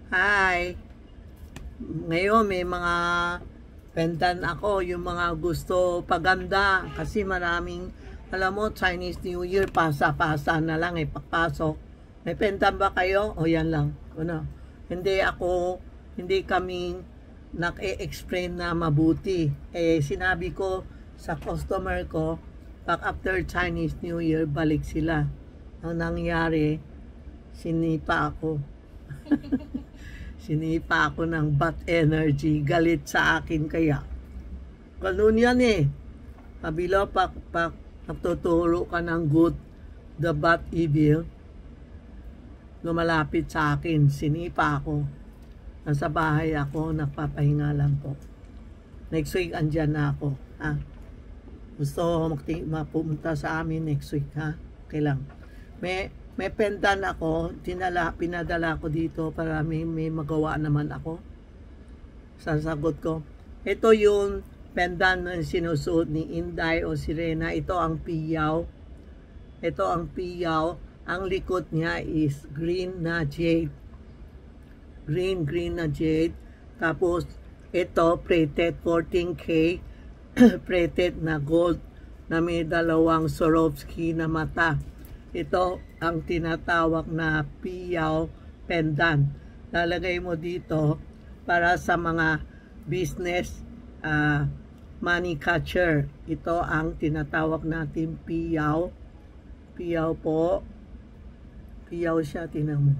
Hi! Ngayon may mga pendant ako, yung mga gusto paganda. Kasi maraming, alam mo, Chinese New Year, pasa-pasa na lang papasok. May pendant ba kayo? O yan lang. Ano? Hindi kami nak-e-explain na mabuti. Sinabi ko sa customer ko, pag after Chinese New Year, balik sila. Ang nangyari, sinipa ako. Sinipa ako ng bad energy. Galit sa akin kaya. Ganun yan Kabila pag nagtuturo ka ng good, the bad, evil, lumalapit sa akin. Sinipa ako. Nasa bahay ako, nagpapahinga lang po. Next week, andyan na ako. Gusto mapunta sa amin next week, Okay lang. May pendant ako, pinadala ko dito para may magawa naman ako. Sasagot ko. Ito yung pendant na sinusuot ni Inday o Sirena. Ito ang piyaw. Ito ang piyaw. Ang likod niya is green na jade. Green na jade. Tapos, ito, plated 14K. Plated na gold na may dalawang Swarovski na mata. Ito ang tinatawag na piyaw pendant. Lalagay mo dito para sa mga business money catcher. Ito ang tinatawag natin piyaw. Piyaw po. Piyaw siya, tinan mo.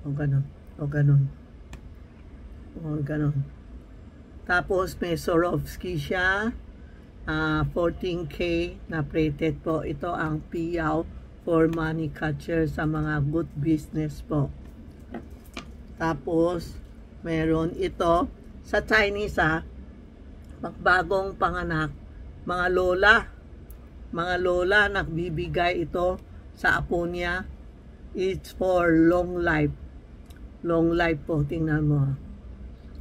O ganon. O ganon. O ganon. Tapos may Swarovski siya. 14K na plated po. Ito ang piyaw for money catcher sa mga good business po. Tapos, meron ito sa Chinese pagbagong panganak, mga lola nagbibigay ito sa apo niya. It's for long life. Long life po, tingnan mo.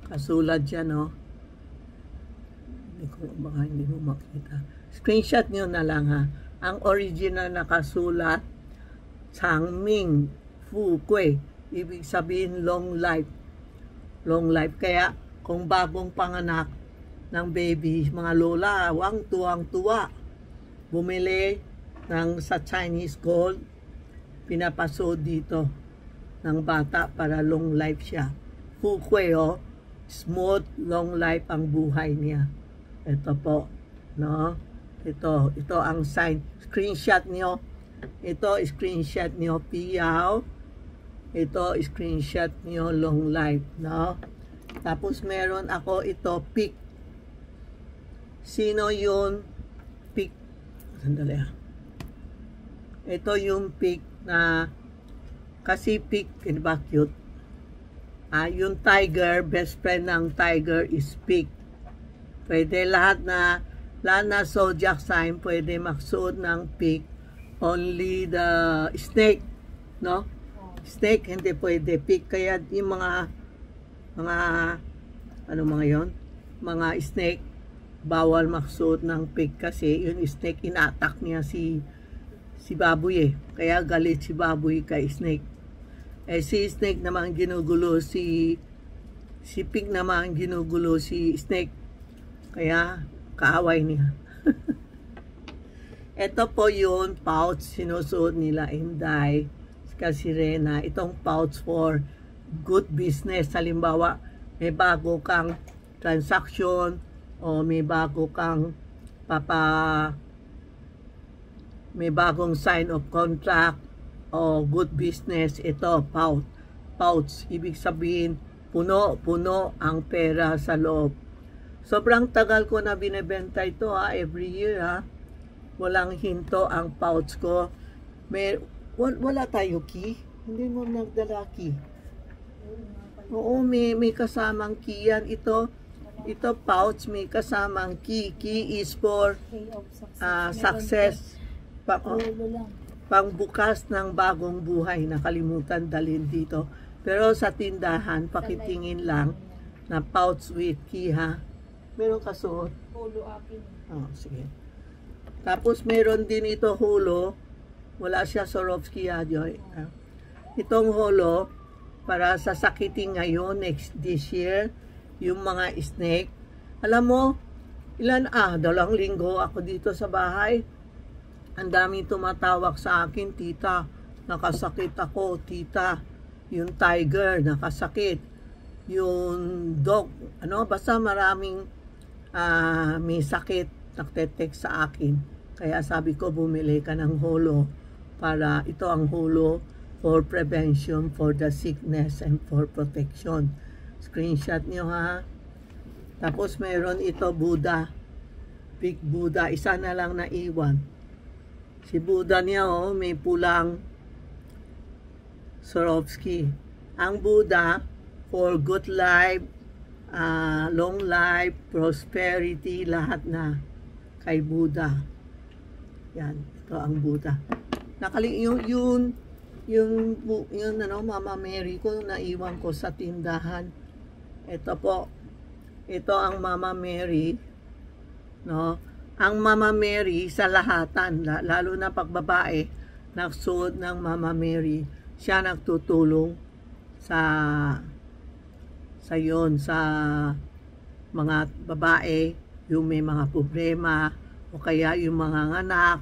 Kasulat dyan, baka hindi mo makita. Screenshot nyo na lang Ang original na kasulat, Changming Fu Kui. Ibig sabihin long life. Long life. Kaya kung bagong panganak ng baby, mga lola, tuwang-tuwa. Bumili sa Chinese gold, pinapasod dito ng bata para long life siya. Fu Kui smooth, long life ang buhay niya. Ito po, Ito ang sign. Screenshot nyo. Ito, screenshot nyo piyaw. Ito, screenshot nyo long life, Tapos, meron ako ito, pick. Sino yung pick? Sandali Ito yung pick na, kasi pick, diba cute? Yung tiger, best friend ng tiger is pick. Pwede lahat na zodiac sign pwede magsuot ng pig. Only the snake, Snake hindi pwede. Pig, kaya yung mga mga snake bawal magsuot ng pig kasi yung snake ina-attack niya si baboy Kaya galit si baboy kay snake. Si snake naman ginugulo si pig naman ginugulo si snake. Kaya, kaaway niya. Ito po yung pouch sinusuot nila Inday, Sirena. Itong pouch for good business. Halimbawa, may bago kang transaction o may bago kang may bagong sign of contract o good business. Ito, pouch. Pouch. Ibig sabihin, puno ang pera sa loob. Sobrang tagal ko na binebenta ito every year Walang hinto ang pouch ko. Wala tayo key. Hindi mo nagdala key. Oo, may kasamang key yan. Ito pouch, may kasamang key. Key is for success. Pangbukas ng bagong buhay. Nakalimutan dalhin dito. Pero sa tindahan, pakitingin lang na pouch with key Meron kasuot? Hulo akin. Sige. Tapos meron din ito hulo. Wala siya Swarovski Joy. Itong hulo, para sasakitin ngayon this year yung mga snake. Alam mo, 2 linggo ako dito sa bahay. Ang dami tumatawag sa akin, tita, nakasakit ako, tita. Yung tiger, nakasakit. Yung dog, basta maraming may sakit, nagte-text sa akin. Kaya sabi ko, bumili ka ng holo para ito ang holo for prevention, for the sickness, and for protection. Screenshot nyo ha. Tapos mayroon ito, Buddha. Big Buddha. Isa na lang na iwan. Si Buddha niya, may pulang Swarovski. Ang Buddha, for good life, long life, prosperity, lahat na kay Buddha. Yan, ito ang Buddha. Yun, Mama Mary ko, naiwan ko sa tindahan. Ito po, ito ang Mama Mary, no? Ang Mama Mary sa lahatan, lalo na pag babae, nagsuot ng Mama Mary, siya nagtutulong sa mga babae, yung may mga problema, o kaya yung mga anak,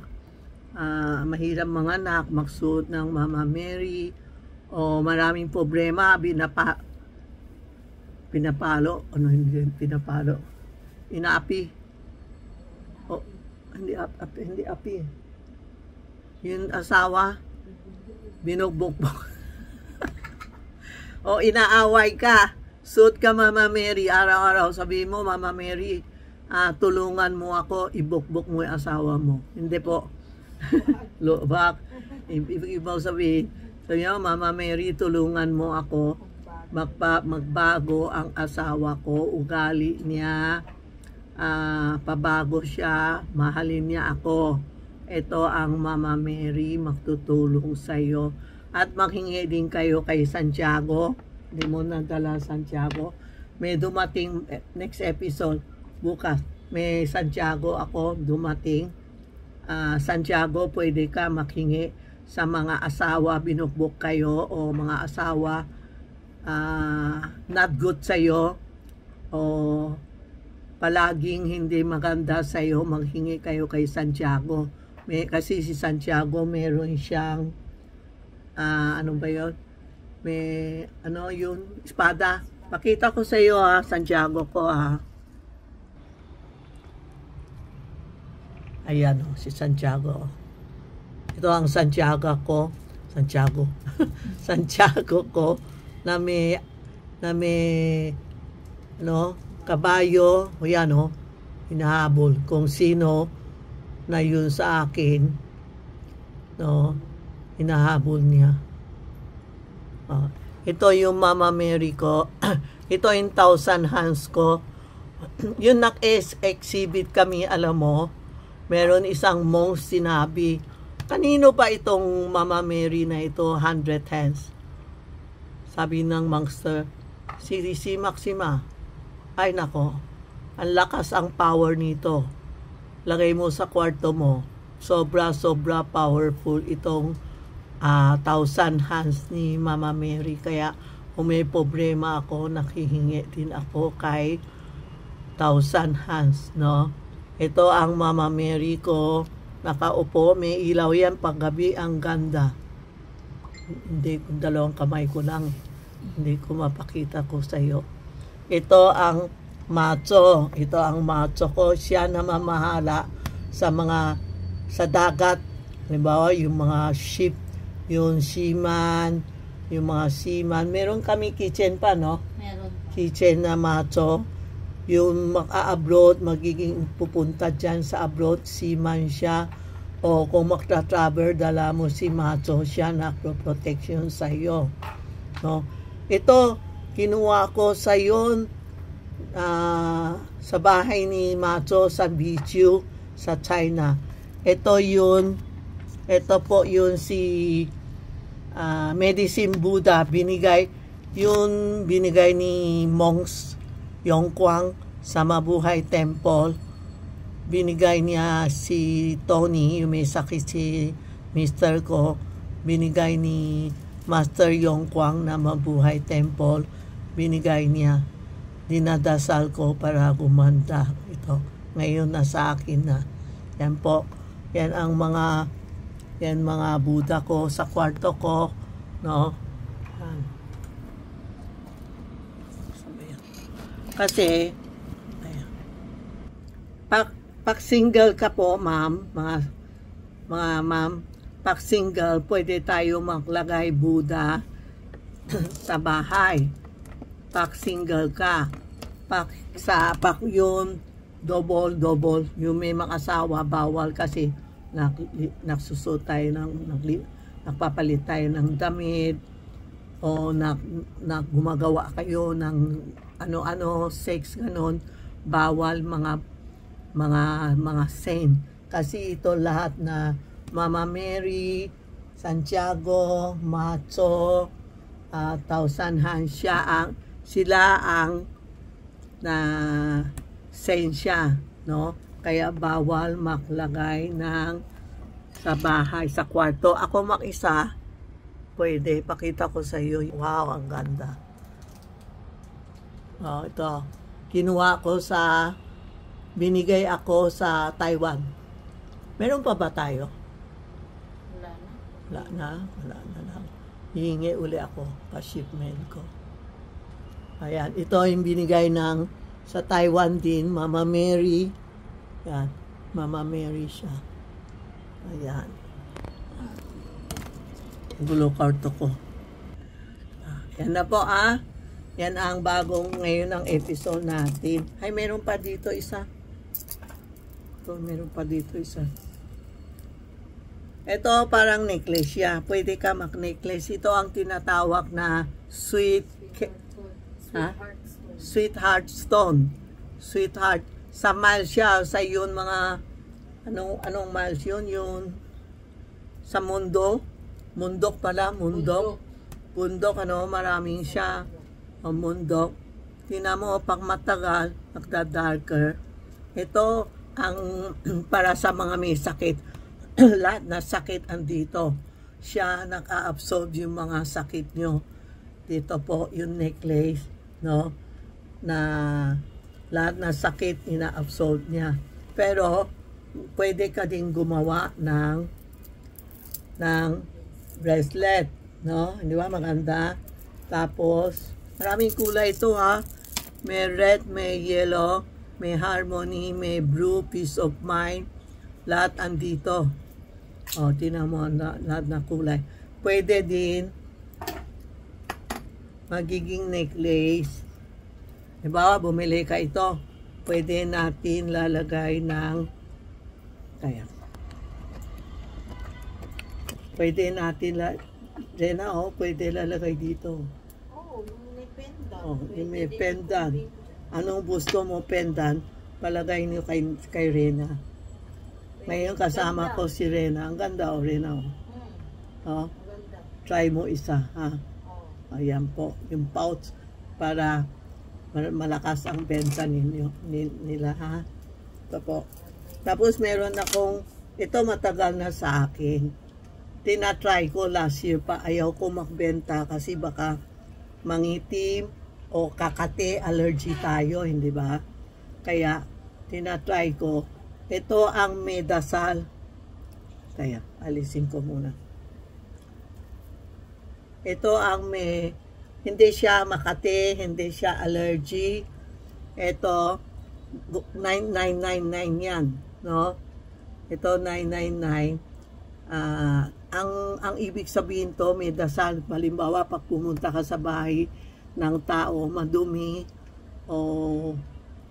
mahirap mga anak, magsuot ng Mama Mary, o maraming problema, pinapalo, inaapi, hindi api, yung asawa, binugbukbok, o inaaway ka, suot ka Mama Mary, araw-araw, sabihin mo, Mama Mary, tulungan mo ako, ibukbok mo yung asawa mo. Hindi po. Lubak. Ibaw sabihin, Mama Mary, tulungan mo ako, magbago ang asawa ko, ugali niya, pabago siya, mahalin niya ako. Ito ang Mama Mary, magtutulong sa iyo. At maghingi din kayo kay Santiago. Hindi mo nadala Santiago. May dumating next episode bukas. May Santiago ako dumating. Santiago, pwede ka maghingi sa mga asawa, binukbok kayo, o mga asawa not good sa iyo, o palaging hindi maganda sa iyo, maghingi kayo kay Santiago. Kasi si Santiago meron siyang ano ba yun? May, yun, espada. Pakita ko sa iyo Santiago ko Ayan si Santiago. Ito ang Santiago ko. Santiago ko na may kabayo. O yan hinahabol kung sino na yun sa akin. Hinahabol niya. Ito yung Mama Mary ko. Ito yung 1,000 hands ko. Yung exhibit kami, alam mo, meron isang monk sinabi, kanino ba itong Mama Mary na ito, 100 hands? Sabi ng monkster, si Maxima. Ay nako, ang lakas ang power nito. Lagay mo sa kwarto mo. Sobra powerful itong 1,000 hands ni Mama Mary. Kaya kung may problema ako, nakihingi din ako kay 1,000 hands, no? Ito ang Mama Mary ko. Nakaupo, may ilaw yan paggabi, ang ganda. Hindi, dalawang kamay ko lang. Hindi ko mapakita ko sa iyo. Ito ang macho. Ito ang macho ko. Siya na mamahala sa dagat. Halimbawa, yung mga ship, yung seaman, yung mga seaman. Meron kami kitchen pa, no? Meron. Kitchen na macho. Yung abroad, magiging pupunta dyan sa abroad, seaman siya. O kung magta-travel, dala mo si macho, siya na protection sa iyo. No? Ito, kinuha ko sa yon sa bahay ni macho sa Bichu, sa China. Ito po yun si Medicine Buddha, binigay ni monks Yongkwang sa Mabuhay Temple. Binigay niya si Tony, yung may sakit si Mr. ko, binigay ni Master Yongkwang na mabuhay temple, binigay niya. Dinadasal ko para gumanda ito. Ngayon nasa akin na. Yan po. Yan ang mga Buddha ko sa kwarto ko, no? Yan. Kasi pag single ka po, ma'am, mga ma'am, pag single, pwede tayo maglagay Buddha sa bahay. Pag single ka, pag yun, double, yung may mag-asawa, bawal kasi nagsusot tayo nagpapalit tayo ng damit, o gumagawa kayo ng ano-ano, sex, ganon, bawal mga saint. Kasi ito lahat na Mama Mary, Santiago, Macho, Thousand Hands, sila ang na saint siya, no? Kaya bawal maglagay ng sa bahay, sa kwarto. Ako mag-isa, pwede. Pakita ko sa iyo. Wow, ang ganda. Oh, ito. Kinuha ko binigay ako sa Taiwan. Meron pa ba tayo? Wala na lang. Hihingi uli ako pa-shipment ko. Ayan, ito yung binigay sa Taiwan din, Mama Mary. Yan, Mama Mary siya. Ayan. Gulo karto ko. Yan na po Yan ang bagong ngayon ang episode natin. Ay, meron pa dito isa. Meron pa dito isa. Ito parang necklace siya. Pwede ka mag-necklace. Ito ang tinatawag na sweetheart stone. Sweetheart. Sa miles siya. Sa yun mga anong miles yun? Yun sa mundo. Mundok pala. Mundok. Maraming siya. O mundok. Tingnan mo pag matagal, nagda-darker. Ito ang para sa mga may sakit. Lahat na sakit andito. Siya naka-absorb yung mga sakit nyo. Dito po yung necklace, no? Na lahat na sakit ina-absorb niya. Pero pwede ka din gumawa ng bracelet, no? Hindi ba maganda? Tapos maraming kulay ito May red, may yellow, may harmony, may blue, peace of mind. Lahat andito. O, tingnan mo lahat na kulay. Pwede din magiging necklace. Diba, bumili ka ito. Pwede natin lalagay ng pwede natin pwede lalagay dito. May pendant. May pendant. Anong gusto mo pendant? Palagay niyo kay Rena. Ngayon kasama ko si Rena. Ang ganda Rena. Try mo isa, Ayan po, yung pouch para malakas ang benta nila, Ito po. Tapos meron akong, ito matagal na sa akin. Tinatry ko last year pa. Ayaw ko magbenta kasi baka mangitim o kakate, allergy tayo, hindi ba? Kaya tinatry ko. Ito ang medasal. Kaya, alisin ko muna. Ito ang hindi siya makate, hindi siya allergy. Ito, 9999 yan, no? Ito, 999. Ang ibig sabihin to, medasal. Halimbawa, pag pumunta ka sa bahay ng tao, madumi, o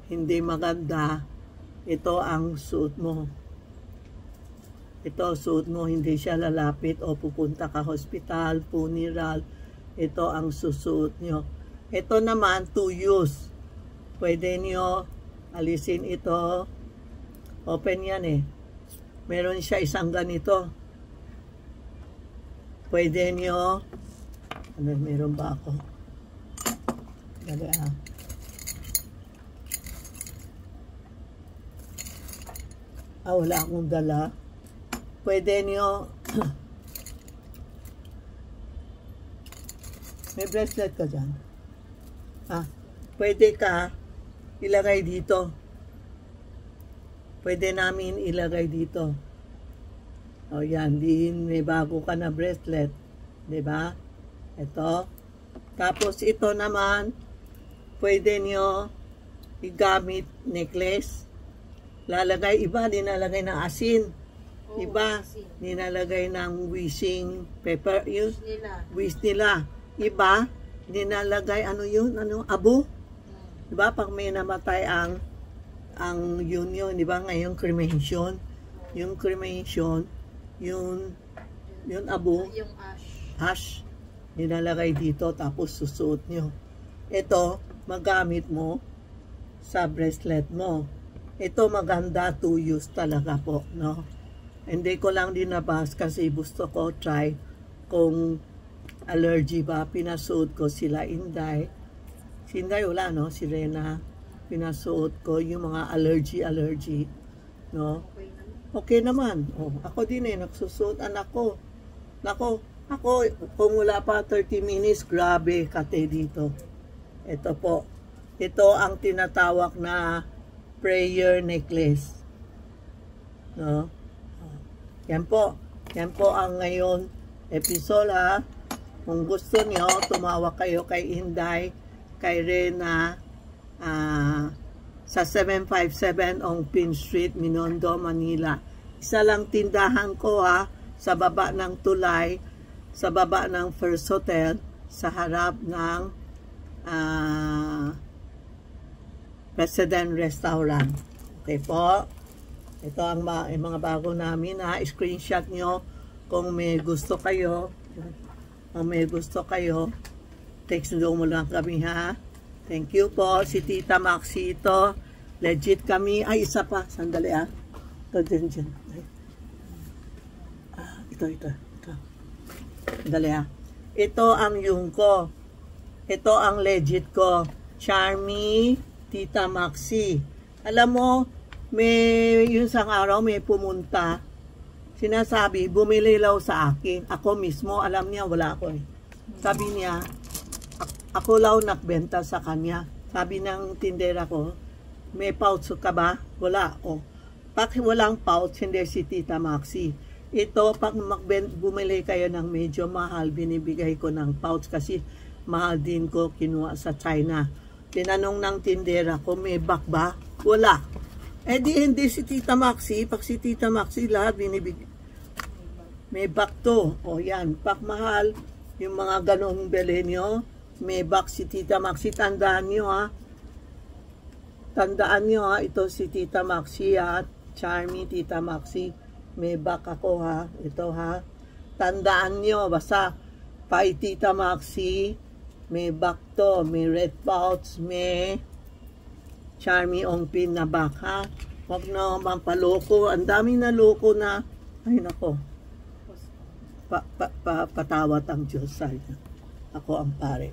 hindi maganda, ito ang suot mo. Ito suot mo, hindi siya lalapit o pupunta ka hospital, funeral. Ito ang susuot nyo. Ito naman, to use. Pwede nyo alisin ito. Open yan Meron siya isang ganito. Pwede nyo. Meron ba ako? Dali wala akong dala. Pwede nyo May bracelet ka dyan. Pwede ka ilagay dito. Pwede namin ilagay dito. O yan, may bago ka na bracelet. Diba? Ito. Tapos ito naman, pwede nyo igamit necklace. Lalagay, iba dinalagay ng asin. Iba dinalagay ng wishing paper. Yun, wish nila. Iba dinalagay, ano yun? Ano? Abo? Diba? Pag may namatay ang yun, diba? Ngayon cremation. Yung cremation, yung abo. Yung Ash. Nilalagay dito tapos susuot nyo. Ito, magamit mo sa bracelet mo. Ito maganda to use talaga po, no? Hindi ko lang dinabas kasi gusto ko try kung allergy ba. Pinasuot ko sila Inday. Si Inday wala, no? Si Rena. Pinasuot ko yung mga allergy, no? Okay naman. Oh, ako din nagsusuot anak ko. Ako, kung wala pa 30 minutes, grabe kate dito. Ito po. Ito ang tinatawag na prayer necklace. No? Yan po. Yan po ang ngayon episode, ha. Kung gusto nyo, tumawag kayo kay Inday, kay Rena, sa 757 Ongpin Street, Minondo, Manila. Isa lang tindahan ko, ha, sa baba ng tulay, sa baba ng First Hotel, sa harap ng President Restaurant. Okay po. Ito ang mga bago namin, ha. Screenshot nyo kung may gusto kayo. Kung may gusto kayo, text nyo mo lang kami, ha. Thank you po. Si Tita Maxi ito. Legit kami. Ay, isa pa. Sandali, ha. Ito dyan. Ito. Dali, ha. Ito ang yung ko. Ito ang legit ko. Charmy, Tita Maxi. Alam mo, yung isang araw may pumunta. Sinasabi, bumili law sa akin. Ako mismo, alam niya, wala ako eh. Sabi niya, ako law nagbenta sa kanya. Sabi ng tindera ko, may pouch ka ba? Wala. O, pag walang pouch, hindi si Tita Maxi. Ito, pag bumili kayo ng medyo mahal, binibigay ko ng pouch kasi mahal din ko kinuha sa China. Tinanong ng tindera ko, may bag ba? Wala. Hindi si Tita Maxi. Pag si Tita Maxi, lahat binibigay. May bag to. O yan, pag mahal, yung mga ganong bili nyo, may bag si Tita Maxi. Tandaan nyo, ha. Tandaan nyo, ha. Ito si Tita Maxi, ha. Charmy, Tita Maxi. May bag ako, ha. Ito, ha. Tandaan nyo, basta kay Tita Maxi, may bag to, may red pouch, may Charmy Ongpin na bag, ha. Huwag na mampaloko. Ang dami na loko na, ay nako. Patawat ang Diyos sa inyo. Ako ang pare.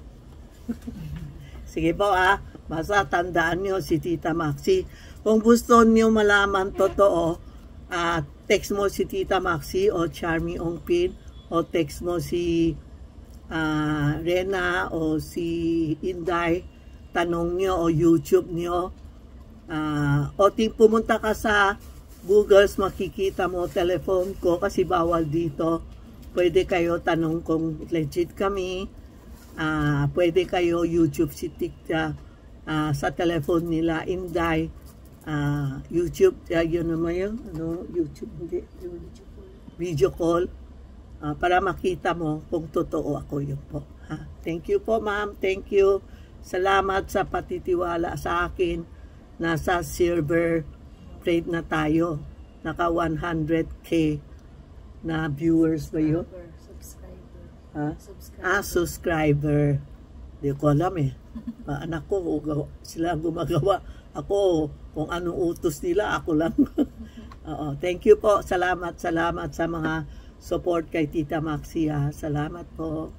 Sige po, ha. Basta tandaan nyo si Tita Maxi. Kung gusto nyo malaman totoo, text mo si Tita Maxi o Charmy Ongpin o text mo si Rena o si Inday, tanong nyo o YouTube nyo, o pumunta ka sa Google, makikita mo telephone ko kasi bawal dito. Pwede kayo tanong kung legit kami, pwede kayo YouTube si TikTok sa telephone nila Inday. YouTube, yun naman yun, YouTube, hindi, video call, para makita mo kung totoo ako yun po. Thank you po, ma'am. Thank you. Salamat sa patitiwala sa akin. Nasa silver plate na tayo. Naka 100K na viewers ba yun? Subscriber. Hindi ko alam eh. Anak ko, sila gumagawa. Ako, kung anong utos nila, ako lang. Thank you po. Salamat sa mga support kay Tita Maxi. Salamat po.